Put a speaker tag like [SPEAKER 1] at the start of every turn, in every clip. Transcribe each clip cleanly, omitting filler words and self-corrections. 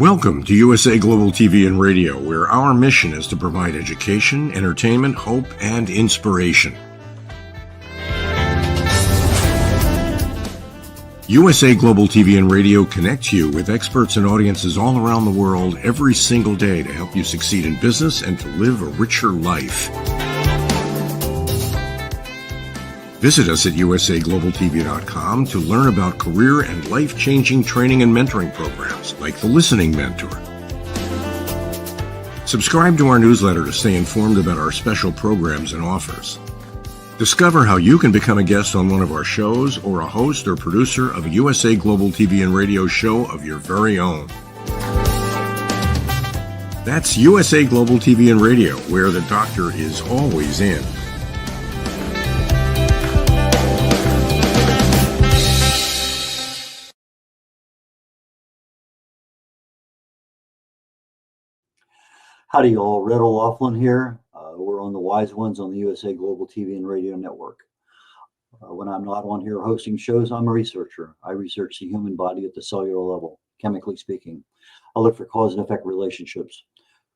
[SPEAKER 1] Welcome to USA Global TV and Radio, where our mission is to provide education, entertainment, hope, and inspiration. USA Global TV and Radio connects you with experts and audiences all around the world every single day to help you succeed in business and to live a richer life. Visit us at usaglobaltv.com to learn about career and life-changing training and mentoring programs like the Listening Mentor. Subscribe to our newsletter to stay informed about our special programs and offers. Discover how you can become a guest on one of our shows or a host or producer of a USA Global TV and Radio show of your very own. That's USA Global TV and Radio, where the doctor is always in.
[SPEAKER 2] Howdy, all. Red.olaughlin here. We're on the Wise Ones on the USA Global TV and Radio Network. When I'm not on here hosting shows, I'm a researcher. I research the human body at the cellular level, chemically speaking. I look for cause and effect relationships.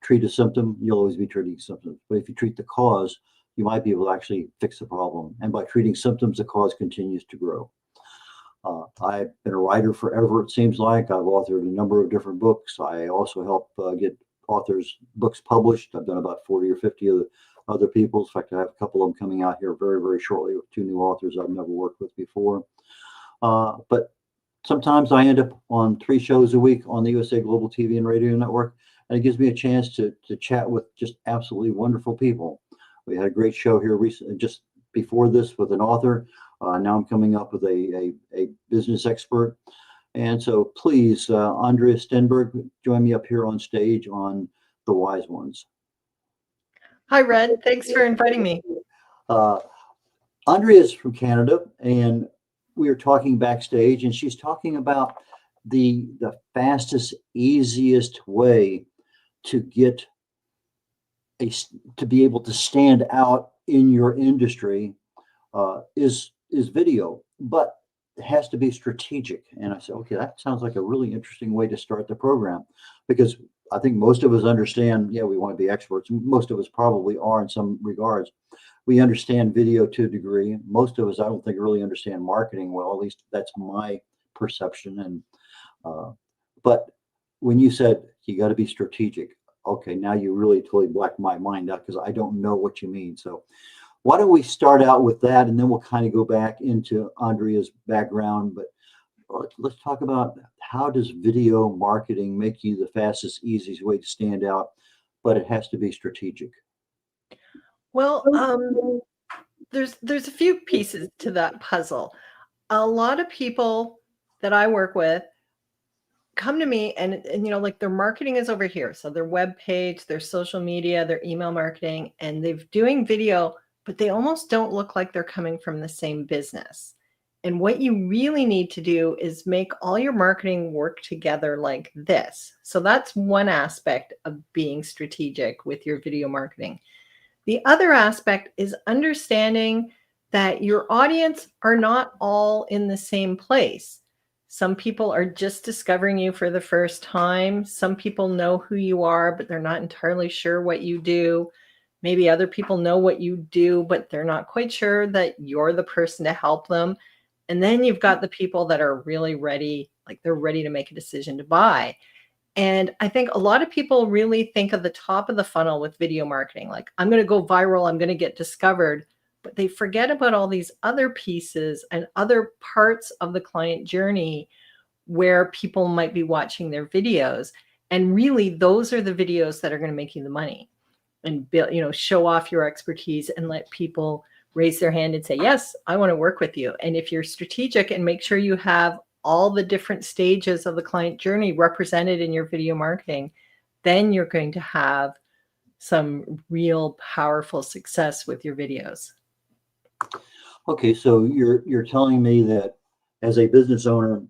[SPEAKER 2] Treat a symptom, you'll always be treating symptoms. But if you treat the cause, you might be able to actually fix the problem. And by treating symptoms, the cause continues to grow. I've been a writer forever, it seems like. I've authored a number of different books. I also help get authors' books published. I've done about 40 or 50 of the other people's. In fact, I have a couple of them coming out here very, very shortly with two new authors I've never worked with before. But sometimes I end up on 3 shows a week on the USA Global TV and Radio Network, and it gives me a chance to chat with just absolutely wonderful people. We had a great show here recently, just before this, with an author. Now I'm coming up with a business expert. And so please, Andrea Stenberg, join me up here on stage on The Wise Ones.
[SPEAKER 3] Hi, Red. Thanks for inviting me.
[SPEAKER 2] Andrea is from Canada, and we are talking backstage, and she's talking about the fastest, easiest way to get to be able to stand out in your industry is video, but it has to be strategic. And I said, okay, that sounds like a really interesting way to start the program, because I think most of us understand, yeah, we want to be experts. Most of us probably are in some regards. We understand video to a degree. Most of us, I don't think, really understand marketing well. At least that's my perception. And but when you said you got to be strategic, okay, now you really totally blacked my mind out, because I don't know what you mean. So why don't we start out with that, and then we'll kind of go back into Andrea's background. But let's talk about, how does video marketing make you the fastest, easiest way to stand out, but it has to be strategic?
[SPEAKER 3] Well, there's a few pieces to that puzzle. A lot of people that I work with come to me and like, their marketing is over here. So their web page, their social media, their email marketing, and they're doing video, but they almost don't look like they're coming from the same business. And what you really need to do is make all your marketing work together like this. So that's one aspect of being strategic with your video marketing. The other aspect is understanding that your audience are not all in the same place. Some people are just discovering you for the first time. Some people know who you are, but they're not entirely sure what you do. Maybe other people know what you do, but they're not quite sure that you're the person to help them. And then you've got the people that are really ready, like they're ready to make a decision to buy. And I think a lot of people really think of the top of the funnel with video marketing, like, I'm going to go viral, I'm going to get discovered, but they forget about all these other pieces and other parts of the client journey where people might be watching their videos. And really, those are the videos that are going to make you the money, and build, show off your expertise and let people raise their hand and say, yes, I want to work with you. And if you're strategic and make sure you have all the different stages of the client journey represented in your video marketing, then you're going to have some real powerful success with your videos.
[SPEAKER 2] Okay, so you're telling me that as a business owner,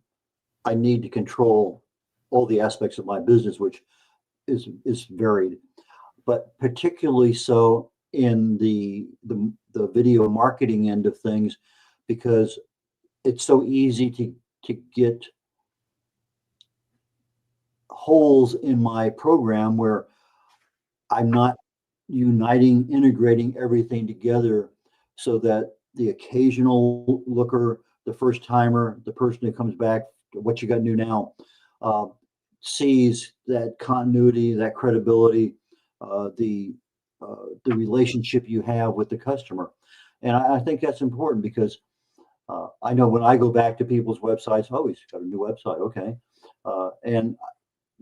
[SPEAKER 2] I need to control all the aspects of my business, which is varied, but particularly so in the video marketing end of things, because it's so easy to get holes in my program where I'm not integrating everything together so that the occasional looker, the first timer, the person who comes back, what you got new now, uh, sees that continuity, that credibility, the relationship you have with the customer. And I think that's important because I know when I go back to people's websites, oh, he's got a new website. Okay. And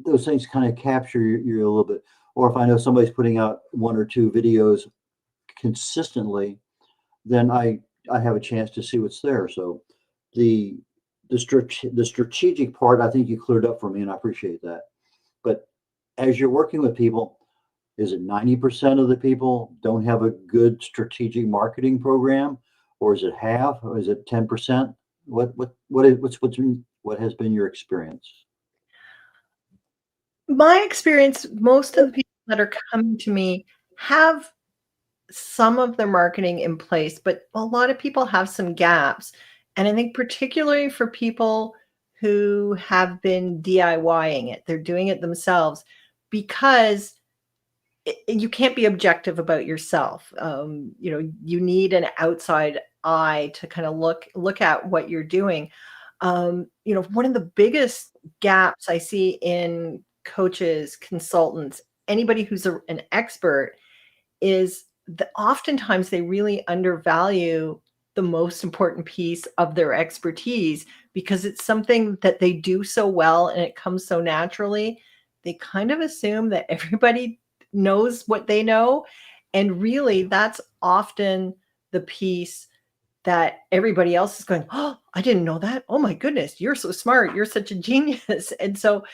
[SPEAKER 2] those things kind of capture you a little bit. Or if I know somebody's putting out one or two videos consistently, then I have a chance to see what's there. So the the strategic part, I think you cleared up for me, and I appreciate that. But as you're working with people, is it 90% of the people don't have a good strategic marketing program, or is it half, or is it 10%? What has been your experience?
[SPEAKER 3] My experience, most of the people that are coming to me have some of their marketing in place, but a lot of people have some gaps. And I think particularly for people who have been DIYing it, they're doing it themselves because you can't be objective about yourself. You need an outside eye to kind of look at what you're doing. One of the biggest gaps I see in coaches, consultants, anybody who's an expert is that oftentimes they really undervalue the most important piece of their expertise because it's something that they do so well and it comes so naturally. They kind of assume that everybody knows what they know. And really, that's often the piece that everybody else is going, oh, I didn't know that. Oh my goodness, you're so smart. You're such a genius. And so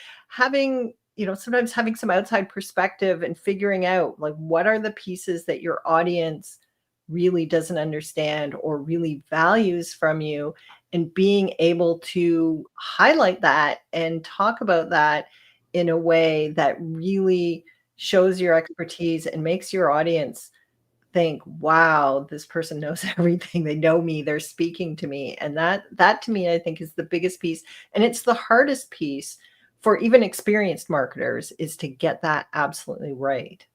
[SPEAKER 3] sometimes having some outside perspective and figuring out like what are the pieces that your audience really doesn't understand or really values from you, and being able to highlight that and talk about that in a way that really shows your expertise and makes your audience think, wow, this person knows everything. They know me, they're speaking to me. And that to me, I think, is the biggest piece. And it's the hardest piece for even experienced marketers, is to get that absolutely right.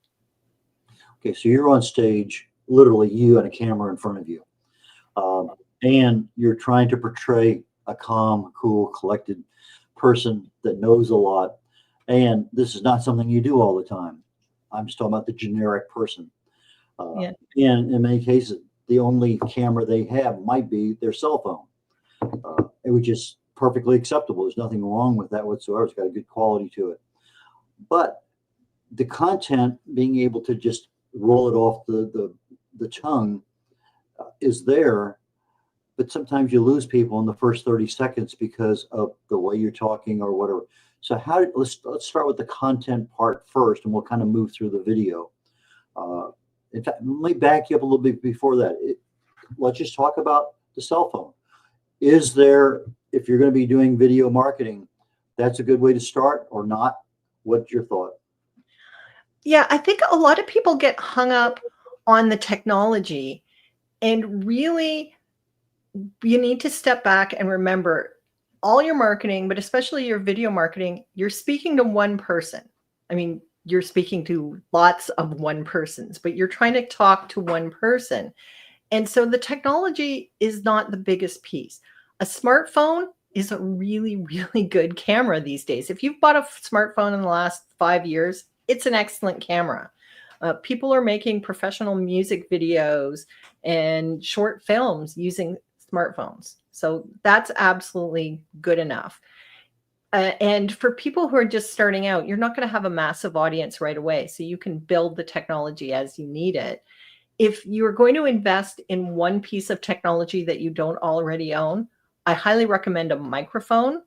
[SPEAKER 2] Okay, so you're on stage, literally you and a camera in front of you, and you're trying to portray a calm, cool, collected person that knows a lot. And this is not something you do all the time. I'm just talking about the generic person.
[SPEAKER 3] Yeah.
[SPEAKER 2] And in many cases, the only camera they have might be their cell phone, which is perfectly acceptable. There's nothing wrong with that whatsoever. It's got a good quality to it. But the content, being able to just roll it off the tongue is there, but sometimes you lose people in the first 30 seconds because of the way you're talking or whatever. So let's start with the content part first, and we'll kind of move through the video. In fact, let me back you up a little bit before that. Let's just talk about the cell phone. Is there, if you're going to be doing video marketing, that's a good way to start or not? What's your thought?
[SPEAKER 3] Yeah, I think a lot of people get hung up on the technology, and really you need to step back and remember all your marketing, but especially your video marketing, you're speaking to one person. I mean, you're speaking to lots of one persons, but you're trying to talk to one person. And so the technology is not the biggest piece. A smartphone is a really, really good camera these days. If you've bought a smartphone in the last 5 years, it's an excellent camera. People are making professional music videos and short films using smartphones. So that's absolutely good enough. And for people who are just starting out, you're not going to have a massive audience right away. So you can build the technology as you need it. If you're going to invest in one piece of technology that you don't already own, I highly recommend a microphone,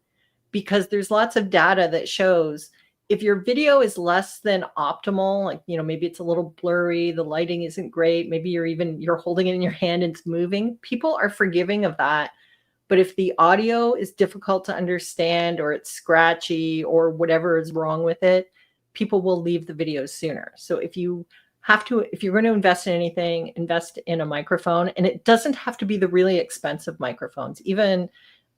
[SPEAKER 3] because there's lots of data that shows if your video is less than optimal, like, maybe it's a little blurry, the lighting isn't great, maybe you're holding it in your hand and it's moving, people are forgiving of that. But if the audio is difficult to understand, or it's scratchy, or whatever is wrong with it, people will leave the video sooner. So if you're going to invest in anything, invest in a microphone. And it doesn't have to be the really expensive microphones. Even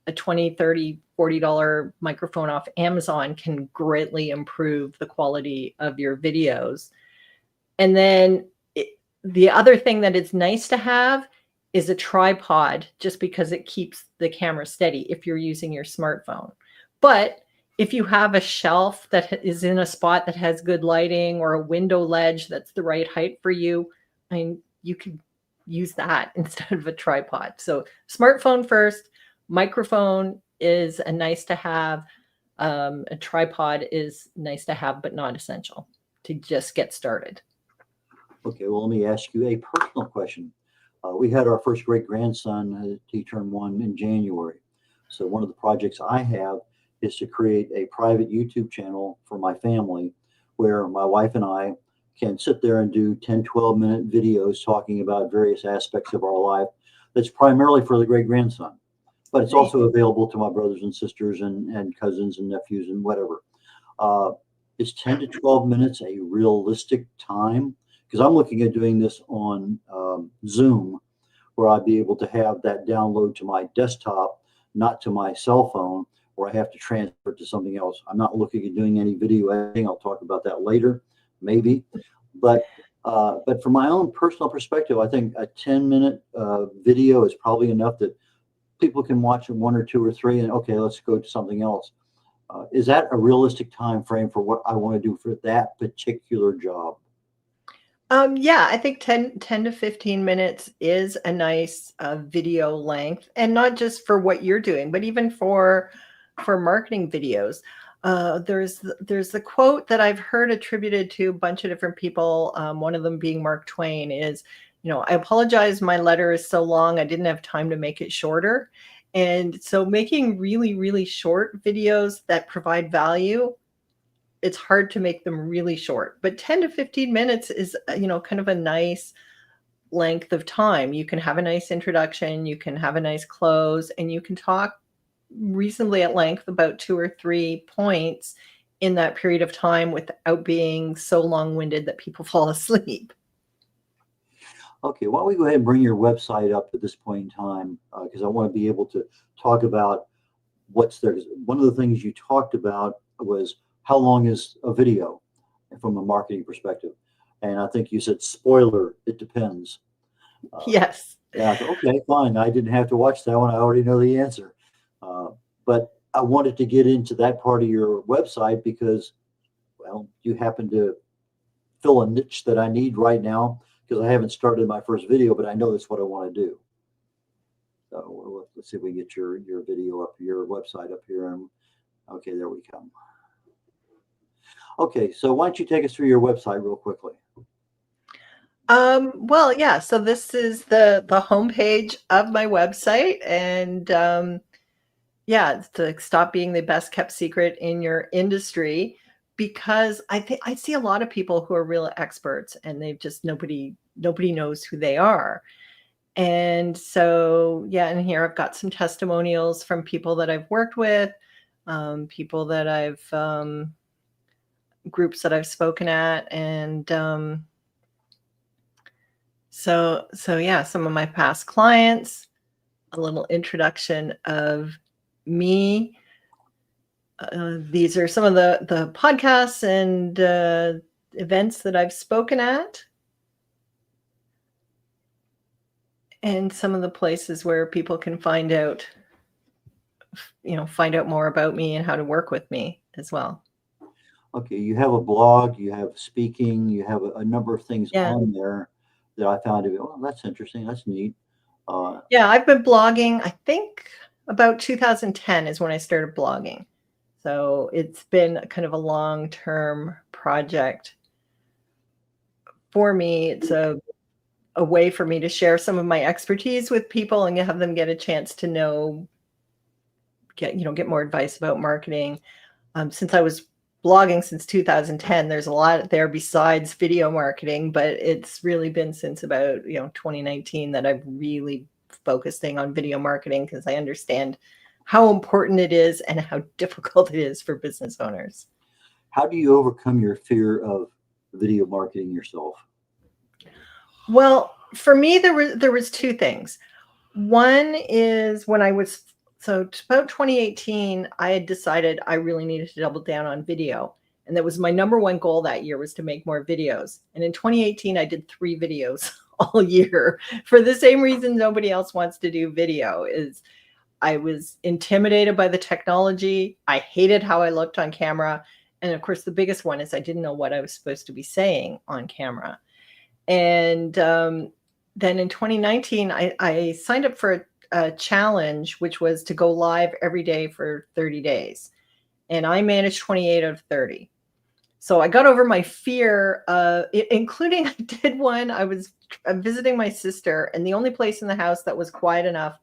[SPEAKER 3] a $20, $30, $40 microphone off Amazon can greatly improve the quality of your videos. And then the other thing that is nice to have is a tripod, just because it keeps the camera steady if you're using your smartphone. But if you have a shelf that is in a spot that has good lighting, or a window ledge that's the right height for you, I mean, you could use that instead of a tripod. So smartphone first, microphone is a nice to have. A tripod is nice to have, but not essential to just get started.
[SPEAKER 2] Okay, well, let me ask you a personal question. We had our first great-grandson. He turned 1 in January. So one of the projects I have is to create a private YouTube channel for my family, where my wife and I can sit there and do 10, 12-minute videos talking about various aspects of our life. That's primarily for the great-grandson, but it's also available to my brothers and sisters and cousins and nephews and whatever. Is 10 to 12 minutes a realistic time? Because I'm looking at doing this on Zoom, where I'd be able to have that download to my desktop, not to my cell phone, where I have to transfer it to something else. I'm not looking at doing any video editing. I'll talk about that later, maybe. But from my own personal perspective, I think a 10-minute video is probably enough that people can watch in 1 or 2 or 3, and okay, let's go to something else. Is that a realistic time frame for what I want to do for that particular job?
[SPEAKER 3] Yeah, I think 10 to 15 minutes is a nice video length, and not just for what you're doing, but even for marketing videos. There's the quote that I've heard attributed to a bunch of different people. One of them being Mark Twain is, I apologize, my letter is so long, I didn't have time to make it shorter. And so making really, really short videos that provide value, it's hard to make them really short, but 10 to 15 minutes is, kind of a nice length of time. You can have a nice introduction, you can have a nice close, and you can talk reasonably at length about 2 or 3 points in that period of time without being so long-winded that people fall asleep.
[SPEAKER 2] Okay, why don't we go ahead and bring your website up at this point in time, because I want to be able to talk about what's there. One of the things you talked about was how long is a video from a marketing perspective, and I think you said, spoiler, it depends.
[SPEAKER 3] Yes.
[SPEAKER 2] Yeah, okay, fine. I didn't have to watch that one. I already know the answer. But I wanted to get into that part of your website because, well, you happen to fill a niche that I need right now, because I haven't started my first video, but I know that's what I want to do. So let's see if we get your video up, your website up here. And okay, there we come. Okay, so why don't you take us through your website real quickly?
[SPEAKER 3] Well, yeah, so this is the homepage of my website, and yeah, it's to stop being the best kept secret in your industry, because I think I see a lot of people who are real experts, and they've just nobody knows who they are. And so, yeah, and here I've got some testimonials from people that I've worked with, people that I've groups that I've spoken at, and so yeah, some of my past clients, a little introduction of me. These are some of the podcasts and events that I've spoken at, and some of the places where people can find out more about me and how to work with me as well.
[SPEAKER 2] Okay, you have a blog, you have speaking, you have a number of things
[SPEAKER 3] Yeah.
[SPEAKER 2] on there that I found to be, oh, that's interesting, that's neat.
[SPEAKER 3] Yeah, I've been blogging, I think about 2010 is when I started blogging. So it's been kind of a long-term project for me. It's a way for me to share some of my expertise with people and have them get a chance to get more advice about marketing. Since I was blogging since 2010, there's a lot there besides video marketing, but it's really been since about 2019 that I've really focusing on video marketing, because I understand how important it is and how difficult it is for business owners.
[SPEAKER 2] How do you overcome your fear of video marketing yourself?
[SPEAKER 3] Well, for me, there was 2 things. One is when I was about 2018, I had decided I really needed to double down on video. And that was my number one goal that year, was to make more videos. And in 2018, I did 3 videos all year for the same reason nobody else wants to do video. Is I was intimidated by the technology. I hated how I looked on camera. And of course, the biggest one is I didn't know what I was supposed to be saying on camera. And then in 2019, I signed up for a challenge, which was to go live every day for 30 days. And I managed 28 out of 30. So I got over my fear, including I did one. I was visiting my sister, and the only place in the house that was quiet enough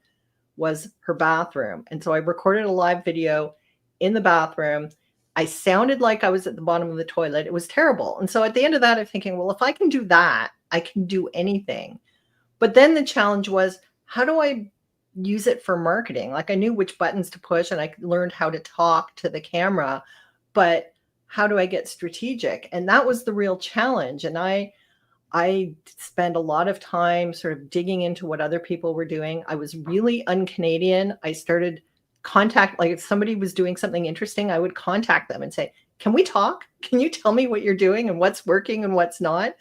[SPEAKER 3] was her bathroom. And so I recorded a live video in the bathroom. I sounded like I was at the bottom of the toilet. It was terrible. And so at the end of that, I'm thinking, well, if I can do that, I can do anything. But then the challenge was, how do I use it for marketing? Like, I knew which buttons to push and I learned how to talk to the camera, but how do I get strategic? And that was the real challenge. And I spent a lot of time sort of digging into what other people were doing. I was really un-Canadian. I started like if somebody was doing something interesting, I would contact them and say, can we talk? Can you tell me what you're doing and what's working and what's not?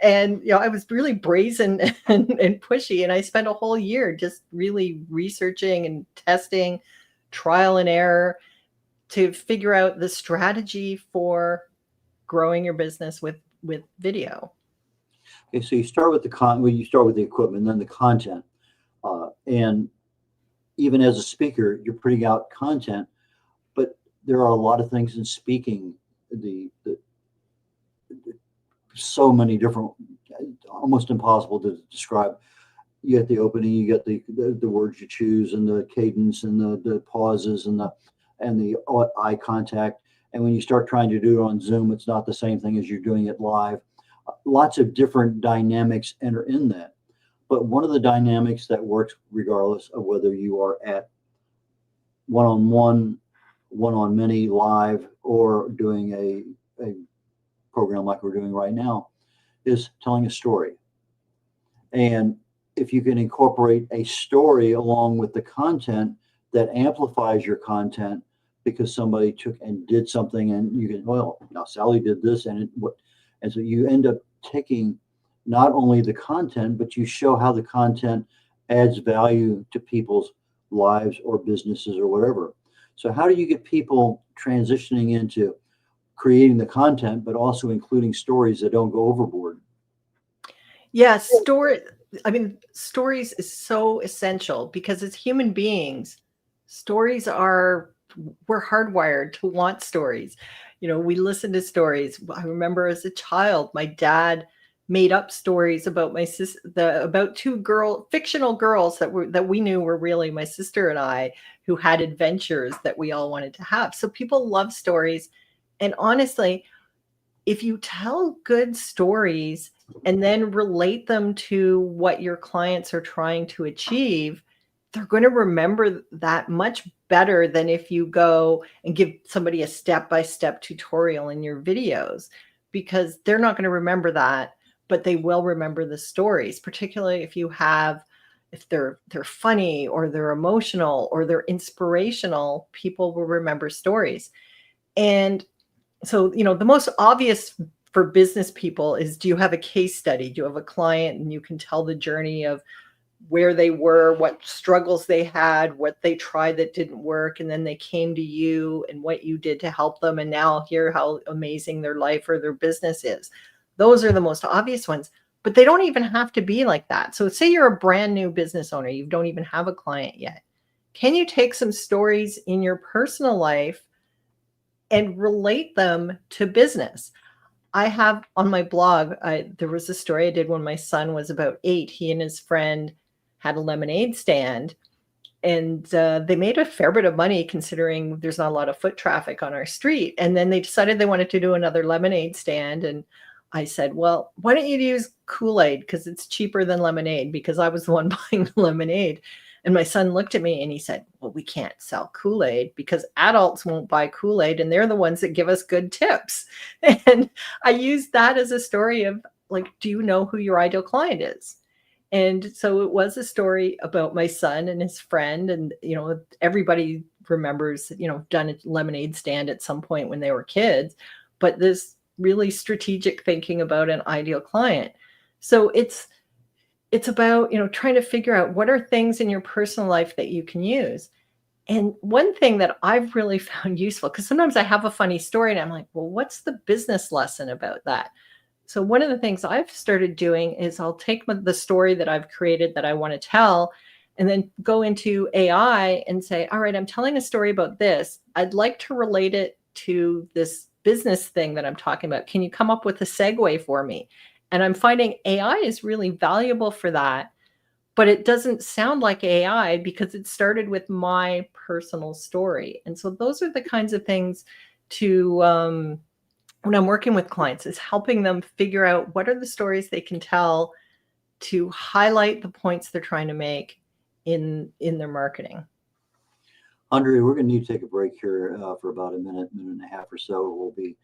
[SPEAKER 3] And, I was really brazen and pushy. And I spent a whole year just really researching and testing, trial and error, to figure out the strategy for growing your business with video.
[SPEAKER 2] Okay, so you start with you start with the equipment, then the content, and even as a speaker, you're putting out content. But there are a lot of things in speaking. So many different, almost impossible to describe. You get the opening, you get the words you choose, and the cadence, and the pauses, and the eye contact. And when you start trying to do it on Zoom, it's not the same thing as you're doing it live. Lots of different dynamics enter in that. But one of the dynamics that works regardless of whether you are at one-on-one, one-on-many live, or doing a program like we're doing right now, is telling a story. And if you can incorporate a story along with the content that amplifies your content, because somebody took and did something, and you can, well, now Sally did this, and so you end up taking not only the content, but you show how the content adds value to people's lives or businesses or whatever. So how do you get people transitioning into creating the content, but also including stories that don't go overboard?
[SPEAKER 3] Yeah, stories is so essential, because as human beings, we're hardwired to want stories. We listen to stories. I remember as a child, my dad made up stories about my sister, about 2 fictional girls that we knew were really my sister and I, who had adventures that we all wanted to have. So people love stories. And honestly, if you tell good stories and then relate them to what your clients are trying to achieve, they're going to remember that much better than if you go and give somebody a step-by-step tutorial in your videos, because they're not going to remember that, but they will remember the stories, particularly if they're funny, or they're emotional, or they're inspirational. People will remember stories. And so, the most obvious for business people is, do you have a case study? Do you have a client and you can tell the journey of where they were, what struggles they had, what they tried that didn't work, and then they came to you and what you did to help them, and now hear how amazing their life or their business is? Those are the most obvious ones, but they don't even have to be like that. So say you're a brand new business owner, you don't even have a client yet. Can you take some stories in your personal life and relate them to business? I have on my blog, there was a story I did when my son was about 8. He and his friend had a lemonade stand, and they made a fair bit of money, considering there's not a lot of foot traffic on our street. And then they decided they wanted to do another lemonade stand. And I said, well, why don't you use Kool-Aid? Because it's cheaper than lemonade, because I was the one buying the lemonade. And my son looked at me and he said, well, we can't sell Kool-Aid because adults won't buy Kool-Aid, and they're the ones that give us good tips. And I used that as a story of, like, do you know who your ideal client is? And so it was a story about my son and his friend. And, everybody remembers, done a lemonade stand at some point when they were kids, but this really strategic thinking about an ideal client. So it's about, trying to figure out what are things in your personal life that you can use. And one thing that I've really found useful, because sometimes I have a funny story and I'm like, well, what's the business lesson about that? So one of the things I've started doing is I'll take the story that I've created that I want to tell and then go into AI and say, all right, I'm telling a story about this. I'd like to relate it to this business thing that I'm talking about. Can you come up with a segue for me? And I'm finding AI is really valuable for that, but it doesn't sound like AI because it started with my personal story. And so those are the kinds of things to when I'm working with clients, is helping them figure out what are the stories they can tell to highlight the points they're trying to make in their marketing.
[SPEAKER 2] Andrea, we're going to need to take a break here for about a minute and a half or so. We'll be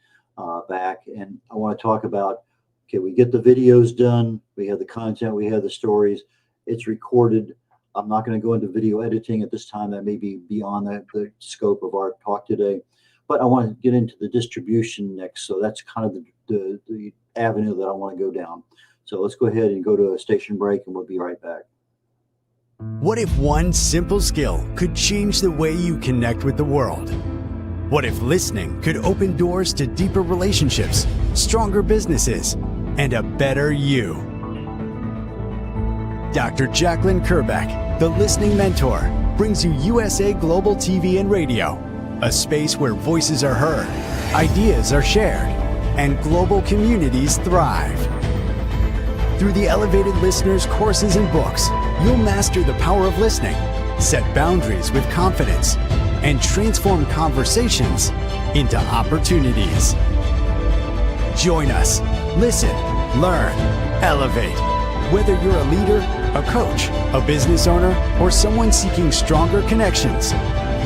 [SPEAKER 2] back. And I want to talk about, okay, we get the videos done. We have the content. We have the stories. It's recorded. I'm not going to go into video editing at this time. That may be beyond the scope of our talk today. But I want to get into the distribution next. So that's kind of the avenue that I want to go down. So let's go ahead and go to a station break, and we'll be right back.
[SPEAKER 4] What if one simple skill could change the way you connect with the world? What if listening could open doors to deeper relationships, stronger businesses, and a better you? Dr. Jacqueline Kerbeck, the Listening Mentor, brings you USA Global TV and Radio, a space where voices are heard, ideas are shared, and global communities thrive. Through the elevated listeners' courses and books, you'll master the power of listening, set boundaries with confidence, and transform conversations into opportunities. Join us. Listen, learn, elevate. Whether you're a leader, a coach, a business owner, or someone seeking stronger connections,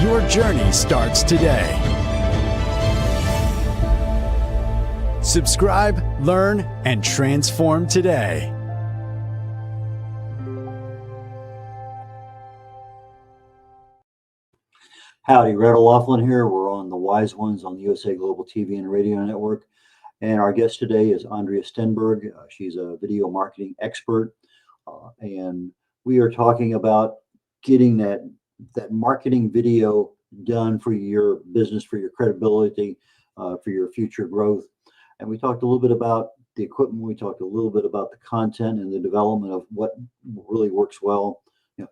[SPEAKER 4] your journey starts today. Subscribe, learn, and transform today.
[SPEAKER 2] Howdy, Red O'Laughlin here. We're on the Wise Ones on the USA Global TV and Radio Network. And our guest today is Andrea Stenberg. She's a video marketing expert. And we are talking about getting that marketing video done for your business, for your credibility, for your future growth. And we talked a little bit about the equipment. We talked a little bit about the content and the development of what really works well.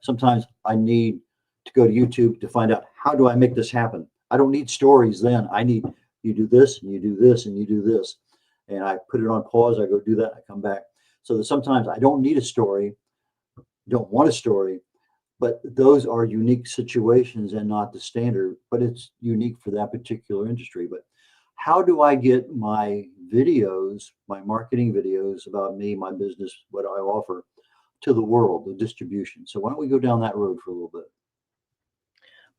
[SPEAKER 2] Sometimes I need to go to YouTube to find out, how do I make this happen? I don't need stories then. I need, you do this and you do this and you do this. And I put it on pause. I go do that. I come back. So that sometimes I don't need a story, don't want a story, but those are unique situations and not the standard, but it's unique for that particular industry. But how do I get my videos, my marketing videos about me, my business, what I offer to the world, the distribution? So why don't we go down that road for a little bit?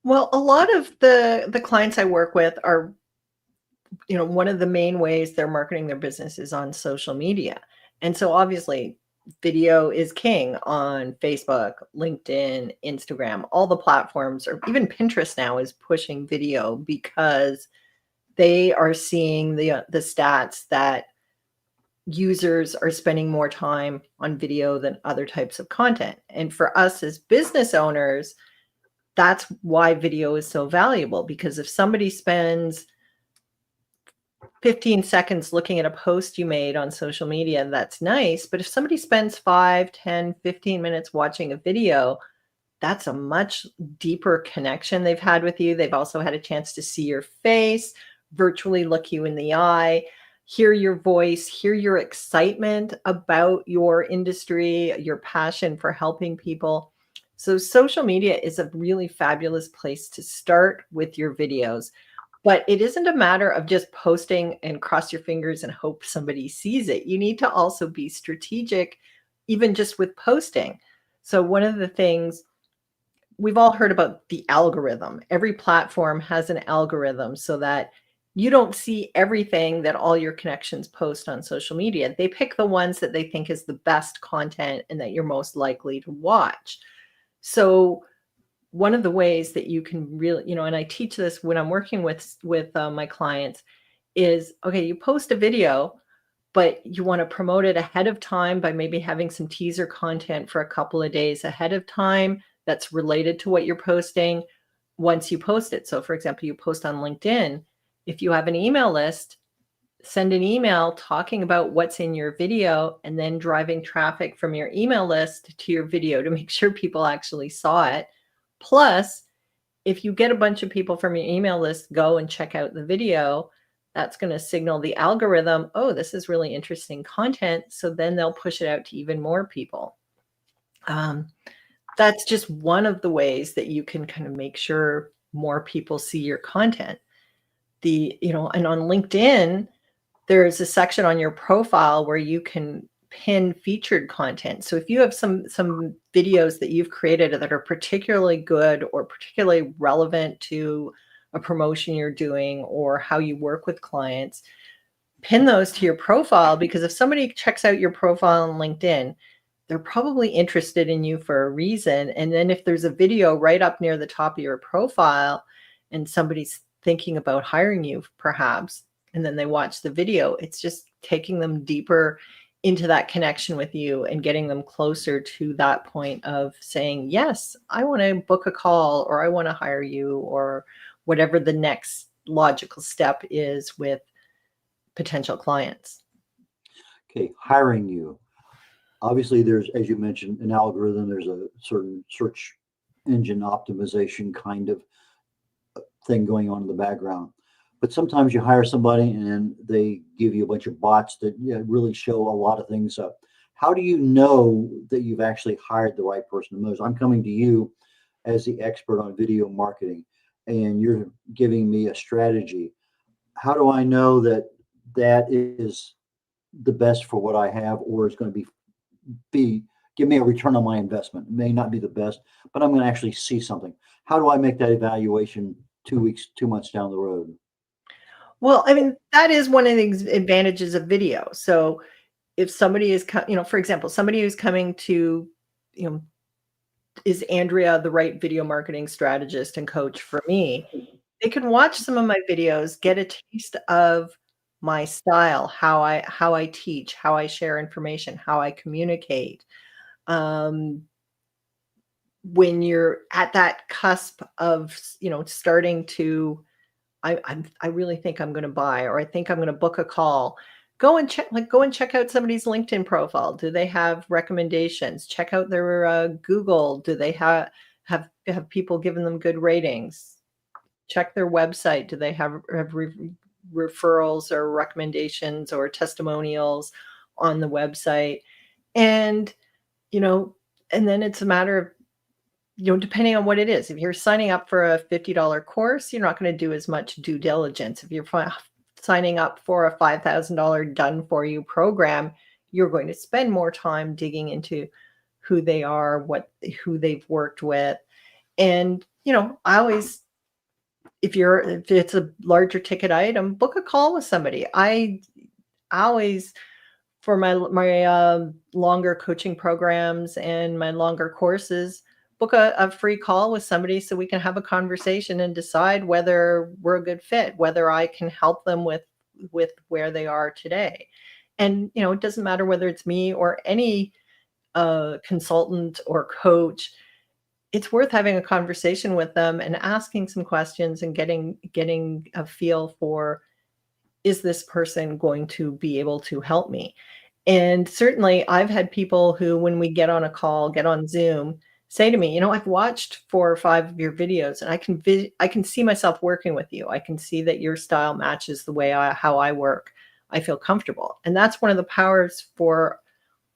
[SPEAKER 3] Well, a lot of the clients I work with are, one of the main ways they're marketing their business is on social media. And so obviously video is king on Facebook, LinkedIn, Instagram, all the platforms, or even Pinterest now is pushing video because they are seeing the stats that users are spending more time on video than other types of content. And for us as business owners, that's why video is so valuable, because if somebody spends 15 seconds looking at a post you made on social media, that's nice. But if somebody spends 5, 10, 15 minutes watching a video, that's a much deeper connection they've had with you. They've also had a chance to see your face, virtually look you in the eye, hear your voice, hear your excitement about your industry, your passion for helping people. So social media is a really fabulous place to start with your videos. But it isn't a matter of just posting and cross your fingers and hope somebody sees it. You need to also be strategic, even just with posting. So one of the things, we've all heard about the algorithm. Every platform has an algorithm so that you don't see everything that all your connections post on social media. They pick the ones that they think is the best content and that you're most likely to watch. So one of the ways that you can really, and I teach this when I'm working with my clients is, okay, you post a video, but you want to promote it ahead of time by maybe having some teaser content for a couple of days ahead of time that's related to what you're posting once you post it. So for example, you post on LinkedIn. If you have an email list, send an email talking about what's in your video and then driving traffic from your email list to your video to make sure people actually saw it. Plus, if you get a bunch of people from your email list go and check out the video, that's going to signal the algorithm, oh, this is really interesting content. So then they'll push it out to even more people. That's just one of the ways that you can kind of make sure more people see your content. And on LinkedIn, there's a section on your profile where you can pin featured content. So if you have some videos that you've created that are particularly good or particularly relevant to a promotion you're doing or how you work with clients, pin those to your profile, because if somebody checks out your profile on LinkedIn, they're probably interested in you for a reason. And then if there's a video right up near the top of your profile and somebody's thinking about hiring you perhaps, and then they watch the video, it's just taking them deeper into that connection with you and getting them closer to that point of saying, yes, I want to book a call, or I want to hire you, or whatever the next logical step is with potential clients.
[SPEAKER 2] Okay, hiring you. Obviously, there's, as you mentioned, an algorithm. There's a certain search engine optimization kind of thing going on in the background. But sometimes you hire somebody and they give you a bunch of bots that really show a lot of things up. How do you know that you've actually hired the right person? I'm coming to you as the expert on video marketing, and you're giving me a strategy. How do I know that that is the best for what I have, or is going to be give me a return on my investment? It may not be the best, but I'm going to actually see something. How do I make that evaluation 2 weeks, 2 months down the road?
[SPEAKER 3] Well, I mean, that is one of the advantages of video. So if somebody is, for example, somebody who's coming to, is Andrea the right video marketing strategist and coach for me? They can watch some of my videos, get a taste of my style, how I teach, how I share information, how I communicate. When you're at that cusp of, starting to, I really think I'm going to buy, or I think I'm going to book a call. Go and check out somebody's LinkedIn profile. Do they have recommendations? Check out their Google. Do they have people giving them good ratings? Check their website. Do they have referrals or recommendations or testimonials on the website? And and then it's a matter of, depending on what it is. If you're signing up for a $50 course, you're not going to do as much due diligence. If you're signing up for a $5,000 done for you program, you're going to spend more time digging into who they are, who they've worked with. And, I always, if it's a larger ticket item, book a call with somebody. I always, for my longer coaching programs and my longer courses, book a free call with somebody so we can have a conversation and decide whether we're a good fit, whether I can help them with where they are today. And, it doesn't matter whether it's me or any consultant or coach. It's worth having a conversation with them and asking some questions and getting a feel for, is this person going to be able to help me? And certainly I've had people who, when we get on a call, get on Zoom, say to me, I've watched 4 or 5 of your videos, and I can see myself working with you. I can see that your style matches the way how I work. I feel comfortable. And that's one of the powers for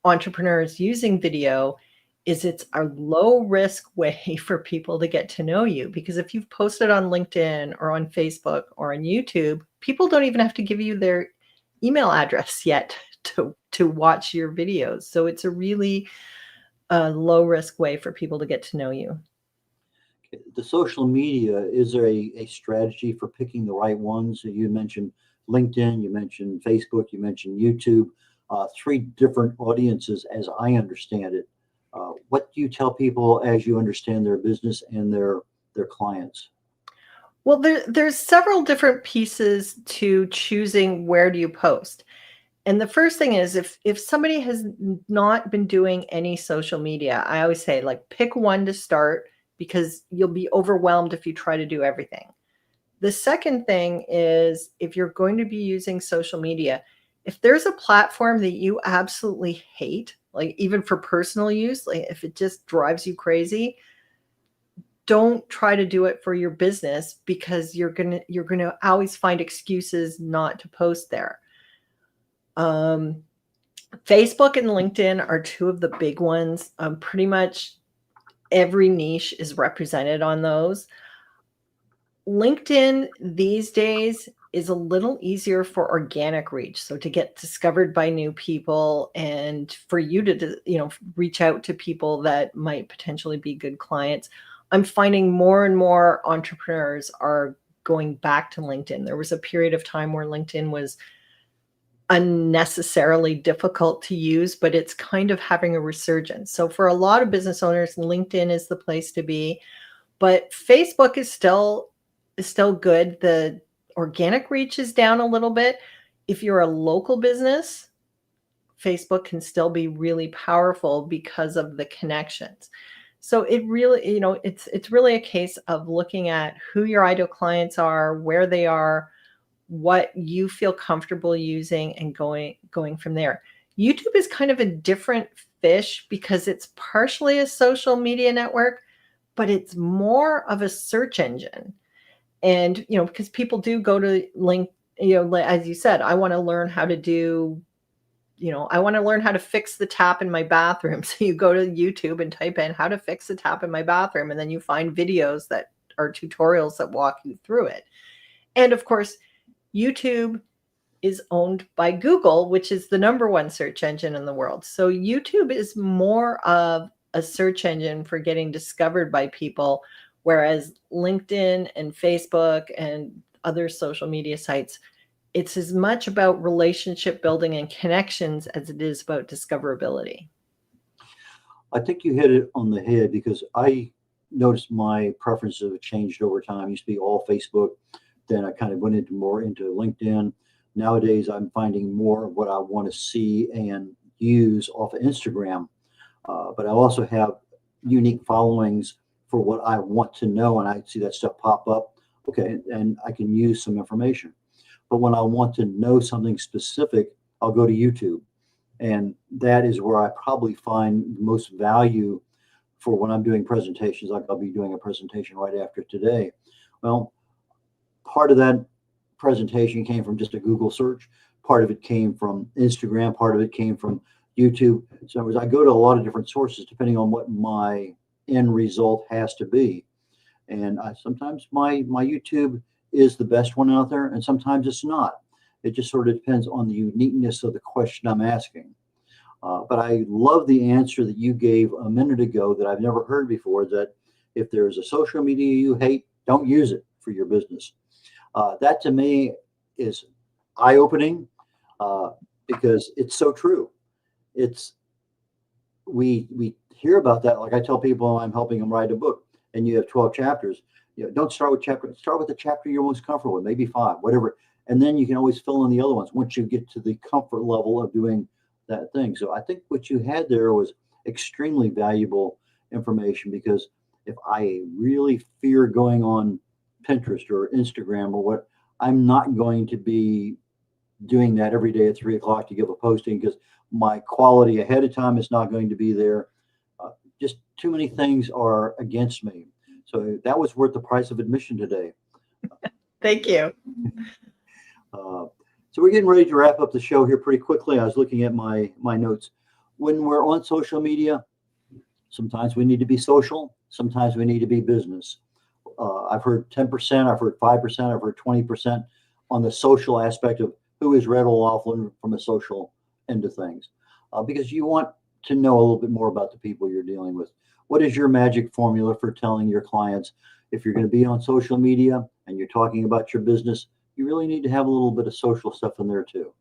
[SPEAKER 3] entrepreneurs using video, is it's a low risk way for people to get to know you. Because if you've posted on LinkedIn or on Facebook or on YouTube, people don't even have to give you their email address yet to watch your videos. So it's a really low risk way for people to get to know you.
[SPEAKER 2] The social media, is there a strategy for picking the right ones? You mentioned LinkedIn, you mentioned Facebook, you mentioned YouTube, three different audiences as I understand it. What do you tell people as you understand their business and their clients?
[SPEAKER 3] Well, there's several different pieces to choosing where do you post. And the first thing is if somebody has not been doing any social media, I always say like pick one to start because you'll be overwhelmed if you try to do everything. The second thing is if you're going to be using social media, if there's a platform that you absolutely hate, like even for personal use, like if it just drives you crazy, don't try to do it for your business because you're gonna always find excuses not to post there. Um, Facebook and LinkedIn are two of the big ones. Pretty much every niche is represented on those. LinkedIn these days is a little easier for organic reach. So to get discovered by new people and for you to, reach out to people that might potentially be good clients. I'm finding more and more entrepreneurs are going back to LinkedIn. There was a period of time where LinkedIn was unnecessarily difficult to use, but it's kind of having a resurgence. So for a lot of business owners, LinkedIn is the place to be. But Facebook is still good. The organic reach is down a little bit. If you're a local business, Facebook can still be really powerful because of the connections. So it really, it's really a case of looking at who your ideal clients are, where they are, what you feel comfortable using, and going from there. YouTube is kind of a different fish because it's partially a social media network, but it's more of a search engine. And, because people do go to link, as you said, I want to learn how to do, I want to learn how to fix the tap in my bathroom. So you go to YouTube and type in how to fix the tap in my bathroom. And then you find videos that are tutorials that walk you through it. And of course, YouTube is owned by Google, which is the number one search engine in the world. So YouTube is more of a search engine for getting discovered by people, whereas LinkedIn and Facebook and other social media sites, it's as much about relationship building and connections as it is about discoverability.
[SPEAKER 2] I think you hit it on the head because I noticed my preferences have changed over time. It used to be all Facebook. Then I kind of went more into LinkedIn. Nowadays, I'm finding more of what I want to see and use off of Instagram. But I also have unique followings for what I want to know, and I see that stuff pop up. Okay, and I can use some information. But when I want to know something specific, I'll go to YouTube. And that is where I probably find the most value for when I'm doing presentations. Like I'll be doing a presentation right after today. Well, part of that presentation came from just a Google search. Part of it came from Instagram. Part of it came from YouTube. So in other words, I go to a lot of different sources depending on what my end result has to be. And sometimes my YouTube is the best one out there, and sometimes it's not. It just sort of depends on the uniqueness of the question I'm asking. But I love the answer that you gave a minute ago that I've never heard before, that if there's a social media you hate, don't use it for your business. That to me is eye-opening because it's so true. We hear about that. Like I tell people I'm helping them write a book, and you have 12 chapters. Don't start with start with the chapter you're most comfortable with, maybe 5, whatever. And then you can always fill in the other ones once you get to the comfort level of doing that thing. So I think what you had there was extremely valuable information, because if I really fear going on Pinterest or Instagram or what, I'm not going to be doing that every day at 3 o'clock to give a posting, because my quality ahead of time is not going to be there. Just too many things are against me. So that was worth the price of admission today.
[SPEAKER 3] Thank you.
[SPEAKER 2] So we're getting ready to wrap up the show here pretty quickly. I was looking at my notes. When we're on social media, sometimes we need to be social. Sometimes we need to be business. I've heard 10%, I've heard 5%, I've heard 20% on the social aspect of who is Red O'Laughlin from a social end of things. Because you want to know a little bit more about the people you're dealing with. What is your magic formula for telling your clients if you're going to be on social media and you're talking about your business, you really need to have a little bit of social stuff in there too.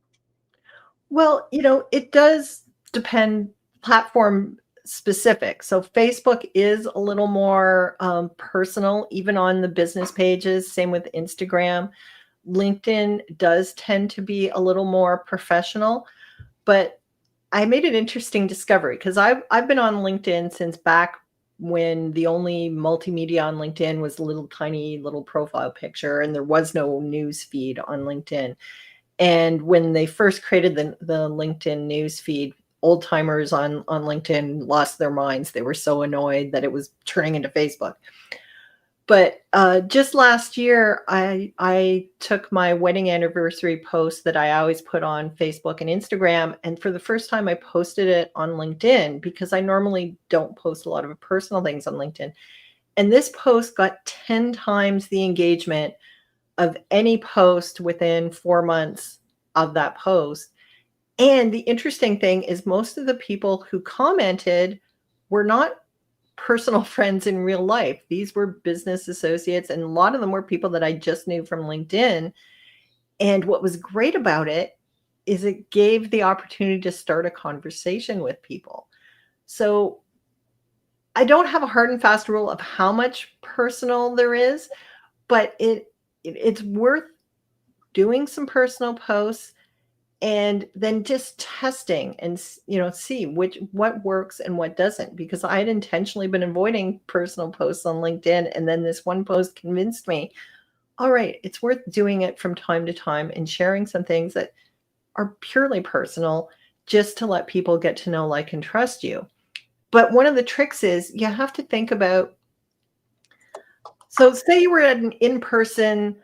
[SPEAKER 3] Well, it does depend platform specific. So Facebook is a little more personal, even on the business pages. Same with Instagram. LinkedIn does tend to be a little more professional, but I made an interesting discovery because I've been on LinkedIn since back when the only multimedia on LinkedIn was a little tiny little profile picture, and there was no news feed on LinkedIn. And when they first created the LinkedIn news feed, old timers on LinkedIn lost their minds. They were so annoyed that it was turning into Facebook. But just last year, I took my wedding anniversary post that I always put on Facebook and Instagram, and for the first time, I posted it on LinkedIn because I normally don't post a lot of personal things on LinkedIn. And this post got 10 times the engagement of any post within 4 months of that post. And the interesting thing is most of the people who commented were not personal friends in real life. These were business associates, and a lot of them were people that I just knew from LinkedIn. And what was great about it is it gave the opportunity to start a conversation with people. So I don't have a hard and fast rule of how much personal there is, but it's worth doing some personal posts and then just testing and see what works and what doesn't, because I had intentionally been avoiding personal posts on LinkedIn, and then this one post convinced me, all right, it's worth doing it from time to time and sharing some things that are purely personal just to let people get to know, like, and trust you. But one of the tricks is you have to think about, so say you were at an in-person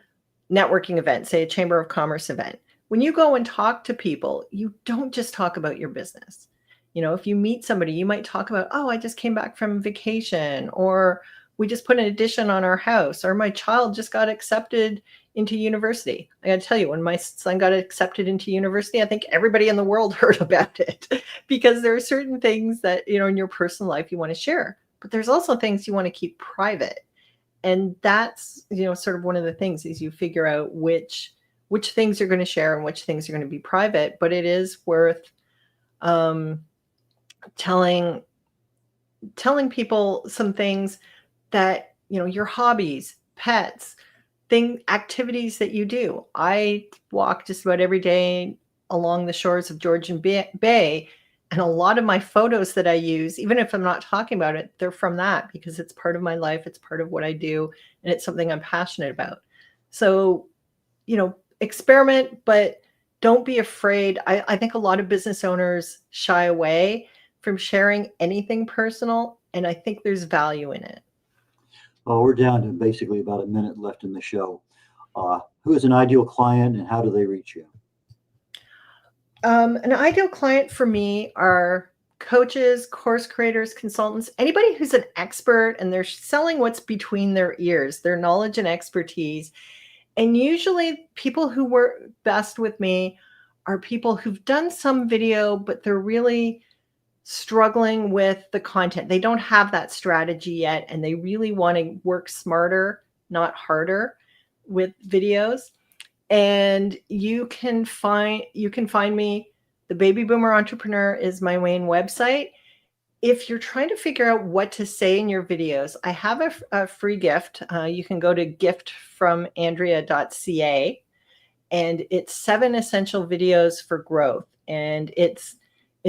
[SPEAKER 3] networking event, say a Chamber of Commerce event. When you go and talk to people, you don't just talk about your business. If you meet somebody, you might talk about, oh, I just came back from vacation, or we just put an addition on our house, or my child just got accepted into university. I got to tell you, when my son got accepted into university, I think everybody in the world heard about it because there are certain things that, in your personal life you want to share, but there's also things you want to keep private. And that's, sort of one of the things is you figure out which things you're going to share and which things are going to be private. But it is worth telling people some things that, your hobbies, pets, activities that you do. I walk just about every day along the shores of Georgian Bay. And a lot of my photos that I use, even if I'm not talking about it, they're from that because it's part of my life. It's part of what I do. And it's something I'm passionate about. So, experiment, but don't be afraid. I think a lot of business owners shy away from sharing anything personal. And I think there's value in it.
[SPEAKER 2] Well, we're down to basically about a minute left in the show. Who is an ideal client and how do they reach you?
[SPEAKER 3] An ideal client for me are coaches, course creators, consultants, anybody who's an expert and they're selling what's between their ears, their knowledge and expertise. And usually people who work best with me are people who've done some video, but they're really struggling with the content. They don't have that strategy yet, and they really want to work smarter, not harder with videos. And you can find me. The Baby Boomer Entrepreneur is my main website. If you're trying to figure out what to say in your videos, I have a free gift. You can go to giftfromandrea.ca, and it's 7 essential videos for growth. And it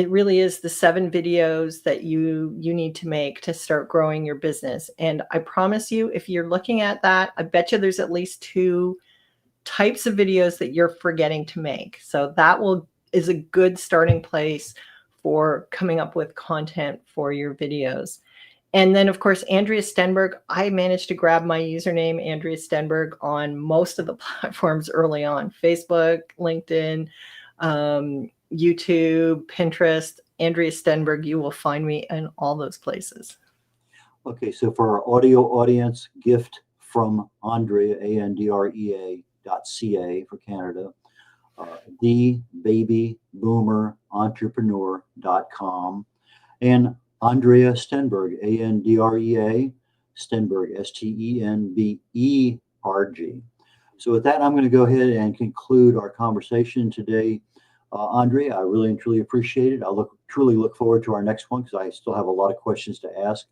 [SPEAKER 3] really is the 7 videos that you need to make to start growing your business. And I promise you, if you're looking at that, I bet you there's at least 2 types of videos that you're forgetting to make. So that is a good starting place for coming up with content for your videos. And then, of course, Andrea Stenberg. I managed to grab my username, Andrea Stenberg, on most of the platforms early on: Facebook, LinkedIn, YouTube, Pinterest. Andrea Stenberg, you will find me in all those places.
[SPEAKER 2] Okay, so for our audio audience, gift from Andrea, Andrea.ca for Canada, thebabyboomerentrepreneur.com, and Andrea Stenberg, Andrea, Stenberg, Stenberg. So with that, I'm going to go ahead and conclude our conversation today. Andrea, I really and truly appreciate it. I truly look forward to our next one because I still have a lot of questions to ask.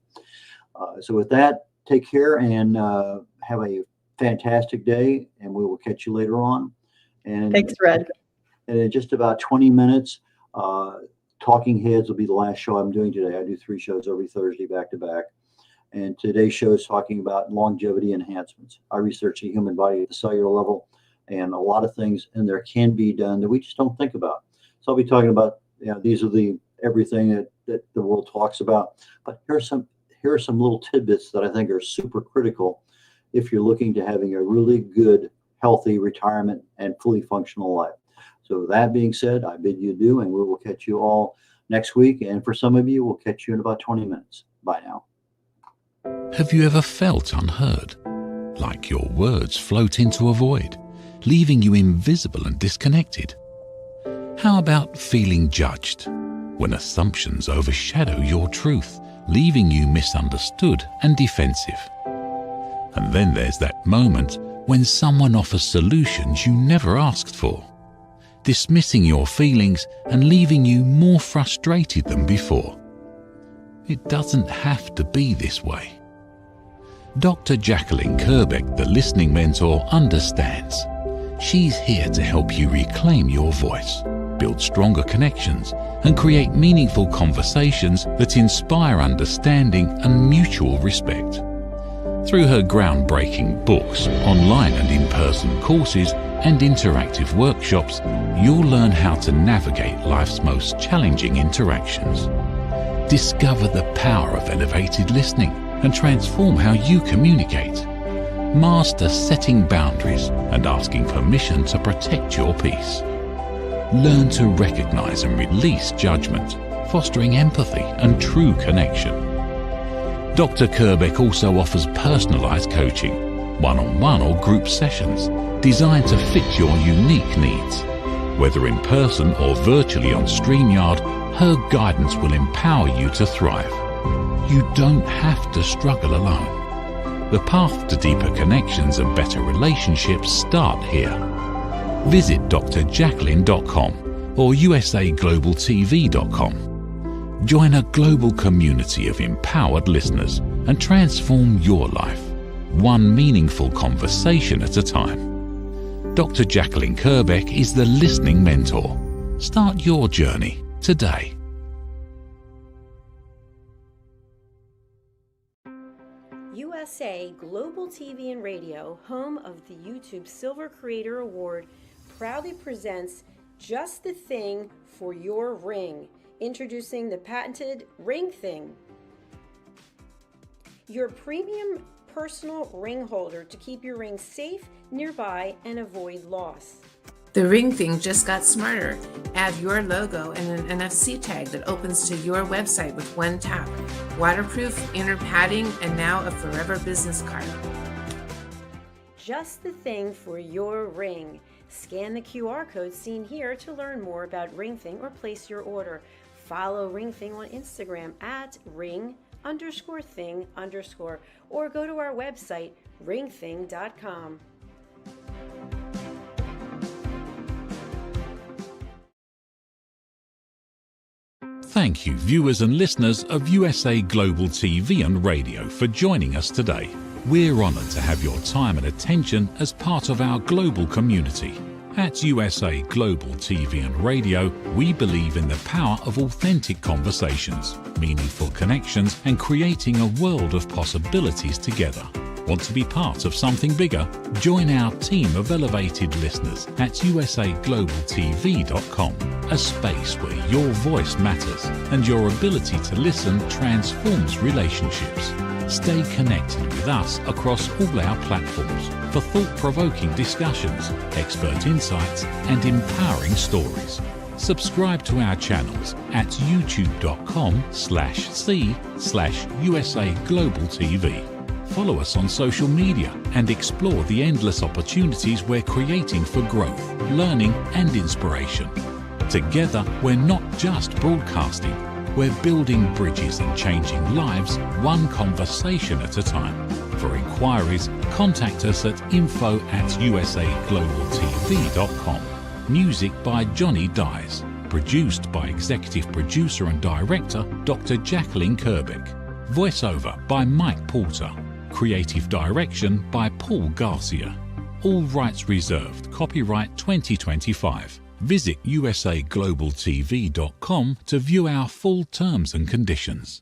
[SPEAKER 2] So with that, take care and have a fantastic day, and we will catch you later on. And
[SPEAKER 3] Thanks, Red.
[SPEAKER 2] And in just about 20 minutes, Talking Heads will be the last show I'm doing today. I do 3 shows every Thursday back to back. And today's show is talking about longevity enhancements. I research the human body at the cellular level, and a lot of things in there can be done that we just don't think about. So I'll be talking about, these are everything that the world talks about. But here are some little tidbits that I think are super critical if you're looking to having a really good, healthy retirement and fully functional life. So that being said, I bid you adieu, and we will catch you all next week. And for some of you, we'll catch you in about 20 minutes. Bye now.
[SPEAKER 5] Have you ever felt unheard? Like your words float into a void, leaving you invisible and disconnected? How about feeling judged, when assumptions overshadow your truth, leaving you misunderstood and defensive? And then there's that moment when someone offers solutions you never asked for, dismissing your feelings and leaving you more frustrated than before. It doesn't have to be this way. Dr. Jacqueline Kerbeck, the listening mentor, understands. She's here to help you reclaim your voice, build stronger connections, and create meaningful conversations that inspire understanding and mutual respect. Through her groundbreaking books, online and in-person courses, and interactive workshops, you'll learn how to navigate life's most challenging interactions. Discover the power of elevated listening and transform how you communicate. Master setting boundaries and asking permission to protect your peace. Learn to recognize and release judgment, fostering empathy and true connection. Dr. Kerbeck also offers personalized coaching, one-on-one or group sessions, designed to fit your unique needs. Whether in person or virtually on StreamYard, her guidance will empower you to thrive. You don't have to struggle alone. The path to deeper connections and better relationships start here. Visit drjacqueline.com or usaglobaltv.com. Join a global community of empowered listeners and transform your life, one meaningful conversation at a time. Dr. Jacqueline Kerbeck is the listening mentor. Start your journey today.
[SPEAKER 6] USA Global TV and Radio, home of the YouTube Silver Creator Award, proudly presents Just the Thing for Your Ring, introducing the patented Ring Thing. Your premium personal ring holder to keep your ring safe, nearby, and avoid loss.
[SPEAKER 7] The Ring Thing just got smarter. Add your logo and an NFC tag that opens to your website with one tap. Waterproof, inner padding, and now a forever business card.
[SPEAKER 6] Just the thing for your ring. Scan the QR code seen here to learn more about Ring Thing or place your order. Follow Ring Thing on Instagram at ring_thing_ or go to our website ringthing.com.
[SPEAKER 5] Thank you, viewers and listeners of USA Global TV and Radio, for joining us today. We're honored to have your time and attention as part of our global community. At USA Global TV and Radio, we believe in the power of authentic conversations, meaningful connections, and creating a world of possibilities together. Want to be part of something bigger? Join our team of elevated listeners at usaglobaltv.com, a space where your voice matters and your ability to listen transforms relationships. Stay connected with us across all our platforms for thought-provoking discussions, expert insights, and empowering stories. Subscribe to our channels at youtube.com/c/usaglobaltv. Follow us on social media and explore the endless opportunities we're creating for growth, learning, and inspiration. Together, we're not just broadcasting, We're building bridges and changing lives one conversation at a time. For inquiries, contact us at info@usaglobaltv.com. Music by Johnny Dyes. Produced by Executive Producer and Director Dr. Jacqueline Kerbeck. Voiceover by Mike Porter. Creative Direction by Paul Garcia. All rights reserved. Copyright 2025. Visit usaglobaltv.com to view our full terms and conditions.